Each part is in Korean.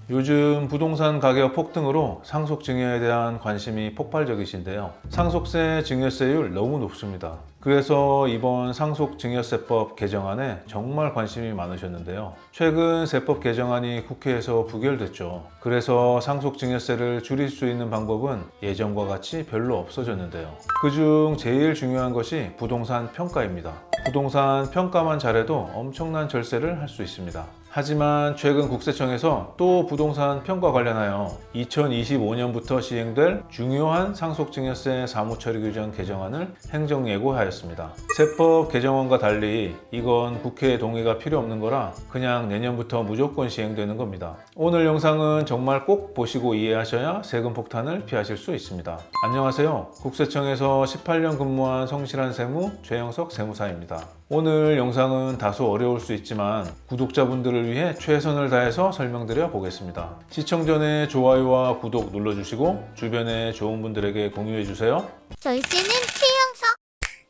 요즘 부동산 가격 폭등으로 상속 증여에 대한 관심이 폭발적이신데요. 상속세 증여세율 너무 높습니다. 그래서 이번 상속증여세법 개정안에 정말 관심이 많으셨는데요. 최근 세법 개정안이 국회에서 부결됐죠. 그래서 상속증여세를 줄일 수 있는 방법은 예전과 같이 별로 없어졌는데요. 그중 제일 중요한 것이 부동산 평가입니다. 부동산 평가만 잘해도 엄청난 절세를 할 수 있습니다. 하지만 최근 국세청에서 또 부동산 평가 관련하여 2025년부터 시행될 중요한 상속증여세 사무처리 규정 개정안을 행정예고하였습니다. 세법 개정안과 달리 이건 국회 동의가 필요 없는 거라 그냥 내년부터 무조건 시행되는 겁니다. 오늘 영상은 정말 꼭 보시고 이해하셔야 세금 폭탄을 피하실 수 있습니다. 안녕하세요. 국세청에서 18년 근무한 성실한 세무 최영석 세무사입니다. 오늘 영상은 다소 어려울 수 있지만 구독자분들을 위해 최선을 다해서 설명드려 보겠습니다. 시청 전에 좋아요와 구독 눌러주시고 주변에 좋은 분들에게 공유해주세요. 절세는 최영석.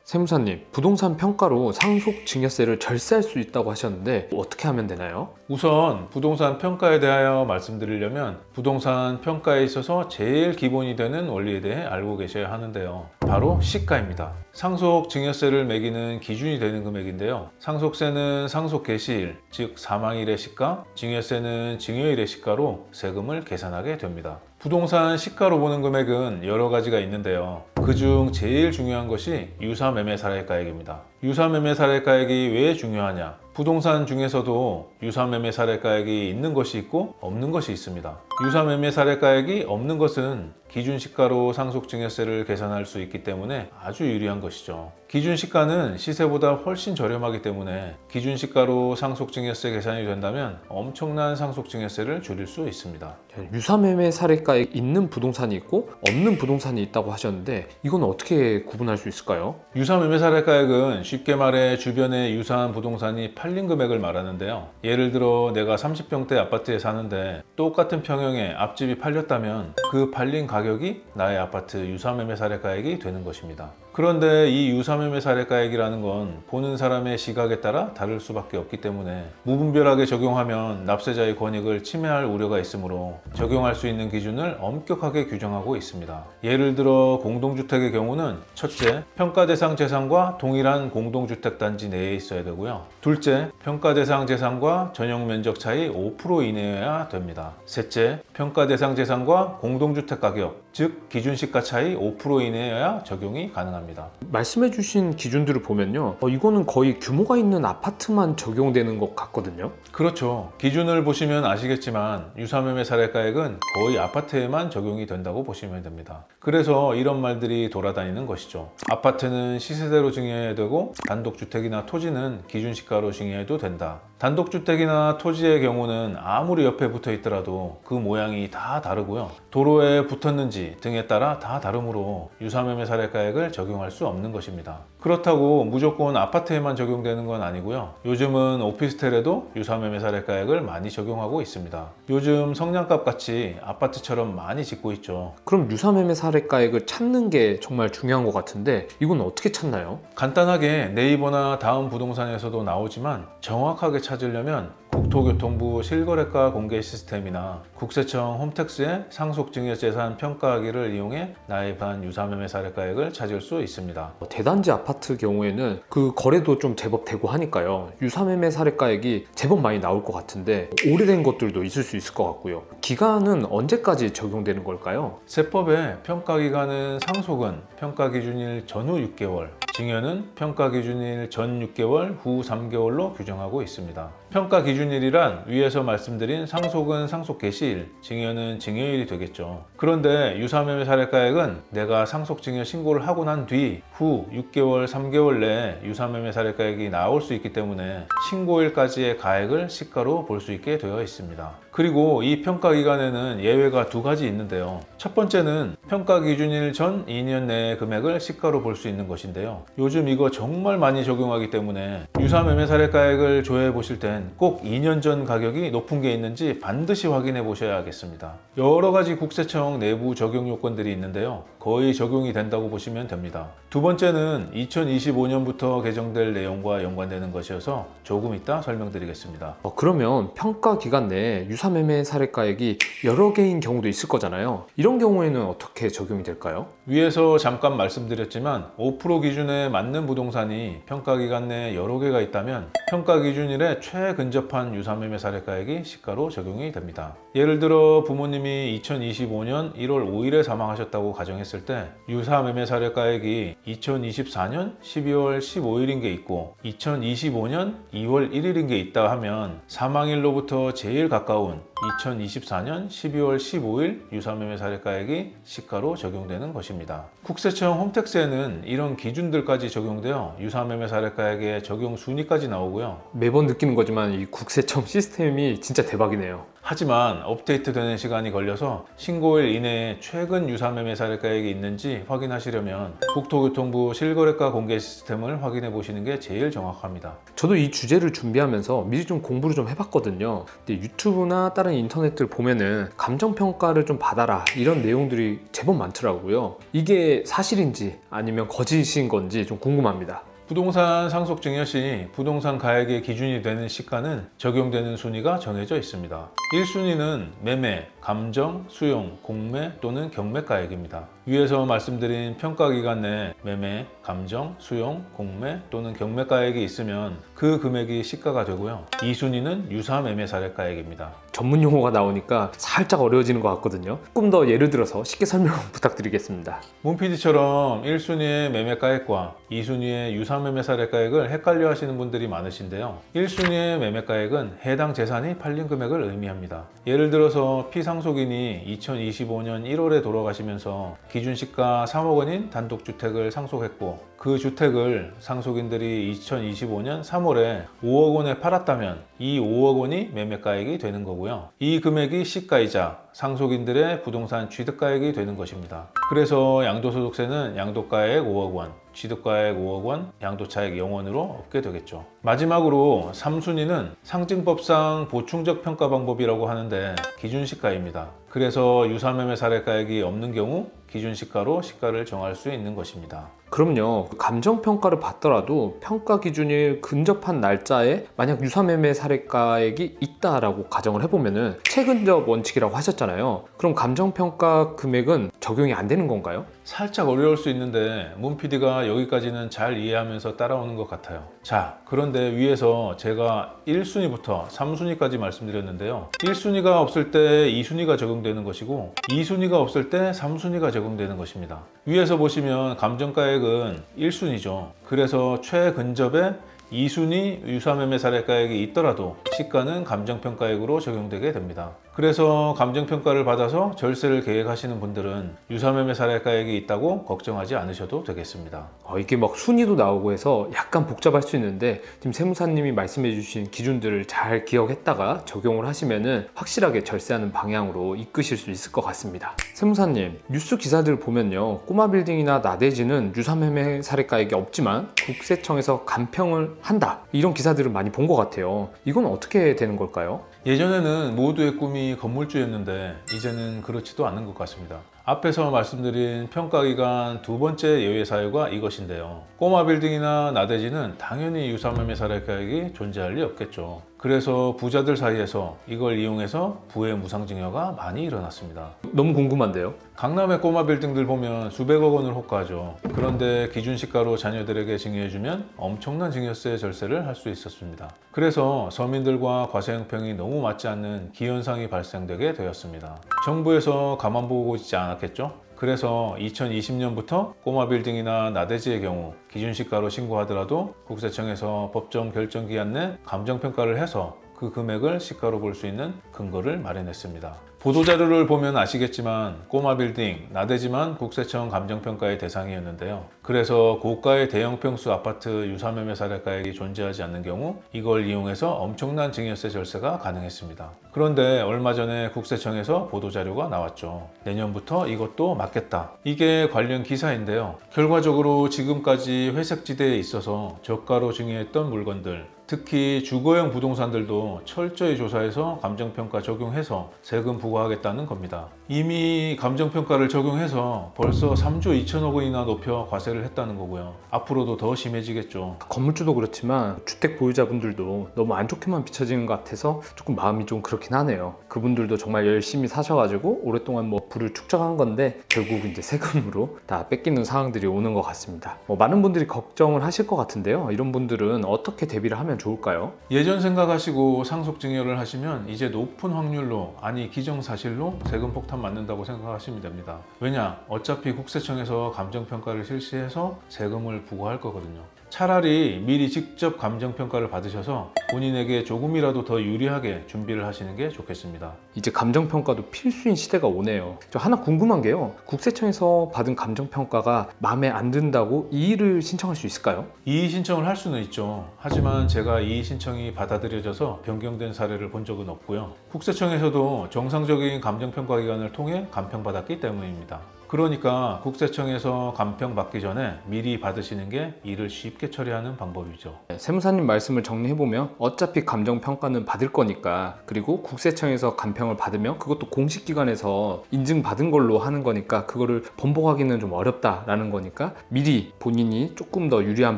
세무사님, 부동산 평가로 상속증여세를 절세할 수 있다고 하셨는데 어떻게 하면 되나요? 우선 부동산 평가에 대하여 말씀드리려면 부동산 평가에 있어서 제일 기본이 되는 원리에 대해 알고 계셔야 하는데요. 바로 시가입니다. 상속증여세를 매기는 기준이 되는 금액인데요. 상속세는 상속 개시일, 즉 사망일의 시가, 증여세는 증여일의 시가로 세금을 계산하게 됩니다. 부동산 시가로 보는 금액은 여러 가지가 있는데요. 그중 제일 중요한 것이 유사매매사례가액입니다. 유사매매사례가액이 왜 중요하냐? 부동산 중에서도 유사매매사례가액이 있는 것이 있고 없는 것이 있습니다. 유사매매사례가액이 없는 것은 기준시가로 상속증여세를 계산할 수 있기 때문에 아주 유리한 것이죠. 기준시가는 시세보다 훨씬 저렴하기 때문에 기준시가로 상속증여세 계산이 된다면 엄청난 상속증여세를 줄일 수 있습니다. 유사매매 사례가액 있는 부동산이 있고 없는 부동산이 있다고 하셨는데 이건 어떻게 구분할 수 있을까요? 유사매매사례가액은 쉽게 말해 주변에 유사한 부동산이 팔린 금액을 말하는데요. 예를 들어 내가 30평대 아파트에 사는데 똑같은 평형에 앞집이 팔렸다면 그 팔린 가격이 나의 아파트 유사매매사례가액이 되는 것입니다. 그런데 이 유사매매사례가액이라는 건 보는 사람의 시각에 따라 다를 수밖에 없기 때문에 무분별하게 적용하면 납세자의 권익을 침해할 우려가 있으므로 적용할 수 있는 기준을 엄격하게 규정하고 있습니다. 예를 들어 공동주택의 경우는 첫째, 평가 대상 재산과 동일한 공동주택 단지 내에 있어야 되고요. 둘째, 평가 대상 재산과 전용 면적 차이 5% 이내여야 됩니다. 셋째, 평가 대상 재산과 공동주택 가격, 즉 기준시가 차이 5% 이내여야 적용이 가능합니다. 말씀해주신 기준들을 보면요, 이거는 거의 규모가 있는 아파트만 적용되는 것 같거든요. 그렇죠. 기준을 보시면 아시겠지만 유사매매 사례가액은 거의 아파트에만 적용이 된다고 보시면 됩니다. 그래서 이런 말들이 돌아다니는 것이죠. 아파트는 시세대로 증여해야 되고 단독주택이나 토지는 기준시가로 증여해도 된다. 단독주택이나 토지의 경우는 아무리 옆에 붙어 있더라도 그 모양이 다 다르고요. 도로에 붙었는지 등에 따라 다 다르므로 유사매매 사례가액을 적용할 수 없는 것입니다. 그렇다고 무조건 아파트에만 적용되는 건 아니고요. 요즘은 오피스텔에도 유사매매 사례가액을 많이 적용하고 있습니다. 요즘 성냥갑 같이 아파트처럼 많이 짓고 있죠. 그럼 유사매매 사례가액을 찾는 게 정말 중요한 것 같은데 이건 어떻게 찾나요? 간단하게 네이버나 다음 부동산에서도 나오지만 정확하게 찾으려면 국토교통부 실거래가 공개 시스템이나 국세청 홈택스의 상속증여재산 평가하기를 이용해 나입한 유사매매 사례가액을 찾을 수 있습니다. 대단지 아파트 경우에는 그 거래도 좀 제법 되고 하니까요, 유사매매 사례가액이 제법 많이 나올 것 같은데 오래된 것들도 있을 수 있을 것 같고요. 기간은 언제까지 적용되는 걸까요? 세법의 평가기간은 상속은 평가기준일 전후 6개월, 증여는 평가기준일 전 6개월, 후 3개월로 규정하고 있습니다. 평가기준일이란 위에서 말씀드린 상속은 상속 개시일, 증여는 증여일이 되겠죠. 그런데 유사매매 사례가액은 내가 상속증여 신고를 하고 난 뒤 후 6개월, 3개월 내에 유사매매 사례가액이 나올 수 있기 때문에 신고일까지의 가액을 시가로 볼 수 있게 되어 있습니다. 그리고 이 평가기간에는 예외가 두 가지 있는데요. 첫 번째는 평가기준일 전 2년 내의 금액을 시가로 볼 수 있는 것인데요. 요즘 이거 정말 많이 적용하기 때문에 유사매매 사례가액을 조회해 보실 땐 꼭 2년 전 가격이 높은 게 있는지 반드시 확인해 보셔야겠습니다. 여러 가지 국세청 내부 적용 요건들이 있는데요. 거의 적용이 된다고 보시면 됩니다. 두 번째는 2025년부터 개정될 내용과 연관되는 것이어서 조금 이따 설명드리겠습니다. 그러면 평가 기간 내에 유사 유사매매 사례가액이 여러 개인 경우도 있을 거잖아요. 이런 경우에는 어떻게 적용이 될까요? 위에서 잠깐 말씀드렸지만 5% 기준에 맞는 부동산이 평가기간 내에 여러 개가 있다면 평가기준일에 최근접한 유사매매 사례가액이 시가로 적용이 됩니다. 예를 들어 부모님이 2025년 1월 5일에 사망하셨다고 가정했을 때 유사매매 사례가액이 2024년 12월 15일인 게 있고 2025년 2월 1일인 게 있다 하면 사망일로부터 제일 가까운 2024년 12월 15일 유사매매 사례가액이 시가로 적용되는 것입니다. 국세청 홈택스에는 이런 기준들까지 적용되어 유사매매 사례가액의 적용 순위까지 나오고요. 매번 느끼는 거지만 이 국세청 시스템이 진짜 대박이네요. 하지만 업데이트되는 시간이 걸려서 신고일 이내에 최근 유사매매 사례가액이 있는지 확인하시려면 국토교통부 실거래가 공개 시스템을 확인해 보시는 게 제일 정확합니다. 저도 이 주제를 준비하면서 미리 좀 공부를 좀 해봤거든요. 근데 유튜브나 다른 인터넷들 보면은 감정평가를 좀 받아라 이런 내용들이 제법 많더라고요. 이게 사실인지 아니면 거짓인 건지 좀 궁금합니다. 부동산 상속 증여 시 부동산 가액의 기준이 되는 시가는 적용되는 순위가 정해져 있습니다. 1순위는 매매, 감정, 수용, 공매 또는 경매가액입니다. 위에서 말씀드린 평가기간 내 매매, 감정, 수용, 공매 또는 경매가액이 있으면 그 금액이 시가가 되고요. 2순위는 유사매매 사례가액입니다. 전문 용어가 나오니까 살짝 어려워지는 것 같거든요. 조금 더 예를 들어서 쉽게 설명 부탁드리겠습니다. 문PD처럼 1순위의 매매가액과 2순위의 유사매매 사례가액을 헷갈려 하시는 분들이 많으신데요. 1순위의 매매가액은 해당 재산이 팔린 금액을 의미합니다. 예를 들어서 피상속인이 2025년 1월에 돌아가시면서 기준시가 3억 원인 단독주택을 상속했고 그 주택을 상속인들이 2025년 3월에 5억 원에 팔았다면 이 5억 원이 매매가액이 되는 거고요. 이 금액이 시가이자 상속인들의 부동산 취득가액이 되는 것입니다. 그래서 양도소득세는 양도가액 5억 원, 취득가액 5억 원, 양도차익 0원으로 없게 되겠죠. 마지막으로 3순위는 상증법상 보충적 평가 방법이라고 하는데 기준시가입니다. 그래서 유사매매 사례가액이 없는 경우 기준시가로 시가를 정할 수 있는 것입니다. 그럼요. 감정평가를 받더라도 평가 기준일 근접한 날짜에 만약 유사매매 사례가액이 있다라고 가정을 해보면은 최근접 원칙이라고 하셨잖아요. 그럼 감정평가 금액은 적용이 안 되는 건가요? 살짝 어려울 수 있는데 문PD가 여기까지는 잘 이해하면서 따라오는 것 같아요. 자, 그런데 위에서 제가 1순위부터 3순위까지 말씀드렸는데요. 1순위가 없을 때 2순위가 적용되는 것이고 2순위가 없을 때 3순위가 적용되는 것입니다. 위에서 보시면 감정가액은 1순위죠. 그래서 최근접에 2순위 유사매매 사례가액이 있더라도 시가는 감정평가액으로 적용되게 됩니다. 그래서 감정평가를 받아서 절세를 계획하시는 분들은 유사매매 사례가액이 있다고 걱정하지 않으셔도 되겠습니다. 이게 막 순위도 나오고 해서 약간 복잡할 수 있는데 지금 세무사님이 말씀해 주신 기준들을 잘 기억했다가 적용을 하시면은 확실하게 절세하는 방향으로 이끄실 수 있을 것 같습니다. 세무사님, 뉴스 기사들 보면요, 꼬마 빌딩이나 나대지는 유사매매 사례가액이 없지만 국세청에서 감평을 한다, 이런 기사들을 많이 본 것 같아요. 이건 어떻게 되는 걸까요? 예전에는 모두의 꿈이 건물주였는데 이제는 그렇지도 않은 것 같습니다. 앞에서 말씀드린 평가기간 두 번째 예외 사유가 이것인데요. 꼬마 빌딩이나 나대지는 당연히 유사매매 사례가액이 존재할 리 없겠죠. 그래서 부자들 사이에서 이걸 이용해서 부의 무상증여가 많이 일어났습니다. 너무 궁금한데요? 강남의 꼬마 빌딩들 보면 수백억 원을 호가하죠. 그런데 기준시가로 자녀들에게 증여해주면 엄청난 증여세 절세를 할 수 있었습니다. 그래서 서민들과 과세형평이 너무 맞지 않는 기현상이 발생되게 되었습니다. 정부에서 가만 보고 있지 않았겠죠? 그래서 2020년부터 꼬마 빌딩이나 나대지의 경우 기준시가로 신고하더라도 국세청에서 법정 결정 기한 내 감정평가를 해서 그 금액을 시가로 볼 수 있는 근거를 마련했습니다. 보도자료를 보면 아시겠지만 꼬마 빌딩, 나대지만 국세청 감정평가의 대상이었는데요. 그래서 고가의 대형평수 아파트 유사매매 사례가액이 존재하지 않는 경우 이걸 이용해서 엄청난 증여세 절세가 가능했습니다. 그런데 얼마 전에 국세청에서 보도자료가 나왔죠. 내년부터 이것도 막겠다. 이게 관련 기사인데요. 결과적으로 지금까지 회색지대에 있어서 저가로 증여했던 물건들, 특히 주거용 부동산들도 철저히 조사해서 감정평가 적용해서 세금 부과하겠다는 겁니다. 이미 감정평가를 적용해서 벌써 3조 2천억 원이나 높여 과세를 했다는 거고요. 앞으로도 더 심해지겠죠. 건물주도 그렇지만 주택 보유자분들도 너무 안 좋게만 비춰지는 것 같아서 조금 마음이 좀 그렇긴 하네요. 그분들도 정말 열심히 사셔가지고 오랫동안 뭐 부를 축적한 건데 결국 이제 세금으로 다 뺏기는 상황들이 오는 것 같습니다. 많은 분들이 걱정을 하실 것 같은데요. 이런 분들은 어떻게 대비를 하면 좋을까요? 예전 생각하시고 상속증여를 하시면 이제 높은 확률로, 아니 기정사실로 세금 폭탄 맞는다고 생각하시면 됩니다. 왜냐? 어차피 국세청에서 감정평가를 실시해서 세금을 부과할 거거든요. 차라리 미리 직접 감정평가를 받으셔서 본인에게 조금이라도 더 유리하게 준비를 하시는 게 좋겠습니다. 이제 감정평가도 필수인 시대가 오네요. 저 하나 궁금한 게요. 국세청에서 받은 감정평가가 마음에 안 든다고 이의를 신청할 수 있을까요? 이의 신청을 할 수는 있죠. 하지만 제가 이의 신청이 받아들여져서 변경된 사례를 본 적은 없고요. 국세청에서도 정상적인 감정평가 기관을 통해 감평받았기 때문입니다. 그러니까 국세청에서 감평 받기 전에 미리 받으시는 게 일을 쉽게 처리하는 방법이죠. 세무사님 말씀을 정리해보면 어차피 감정평가는 받을 거니까, 그리고 국세청에서 감평을 받으면 그것도 공식기관에서 인증받은 걸로 하는 거니까 그거를 번복하기는 좀 어렵다라는 거니까 미리 본인이 조금 더 유리한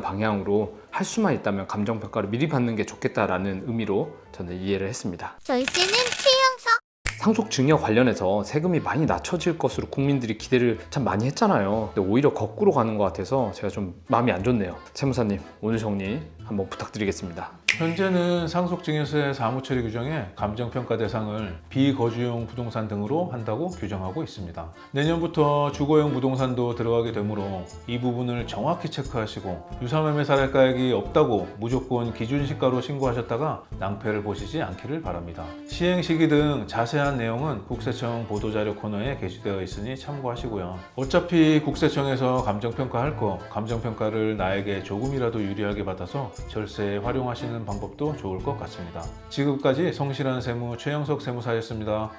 방향으로 할 수만 있다면 감정평가를 미리 받는 게 좋겠다라는 의미로 저는 이해를 했습니다. 절세는 최영석. 상속증여 관련해서 세금이 많이 낮춰질 것으로 국민들이 기대를 참 많이 했잖아요. 근데 오히려 거꾸로 가는 것 같아서 제가 좀 마음이 안 좋네요. 세무사님, 오늘 정리 한번 부탁드리겠습니다. 현재는 상속증여세 사무처리 규정에 감정평가 대상을 비거주용 부동산 등으로 한다고 규정하고 있습니다. 내년부터 주거용 부동산도 들어가게 되므로 이 부분을 정확히 체크하시고 유사매매 사례가액이 없다고 무조건 기준시가로 신고하셨다가 낭패를 보시지 않기를 바랍니다. 시행 시기 등 자세한 내용은 국세청 보도자료 코너에 게시되어 있으니 참고하시고요. 어차피 국세청에서 감정평가할 거, 감정평가를 나에게 조금이라도 유리하게 받아서 절세에 활용하시는 방법도 좋을 것 같습니다. 지금까지 성실한 세무 최영석 세무사였습니다.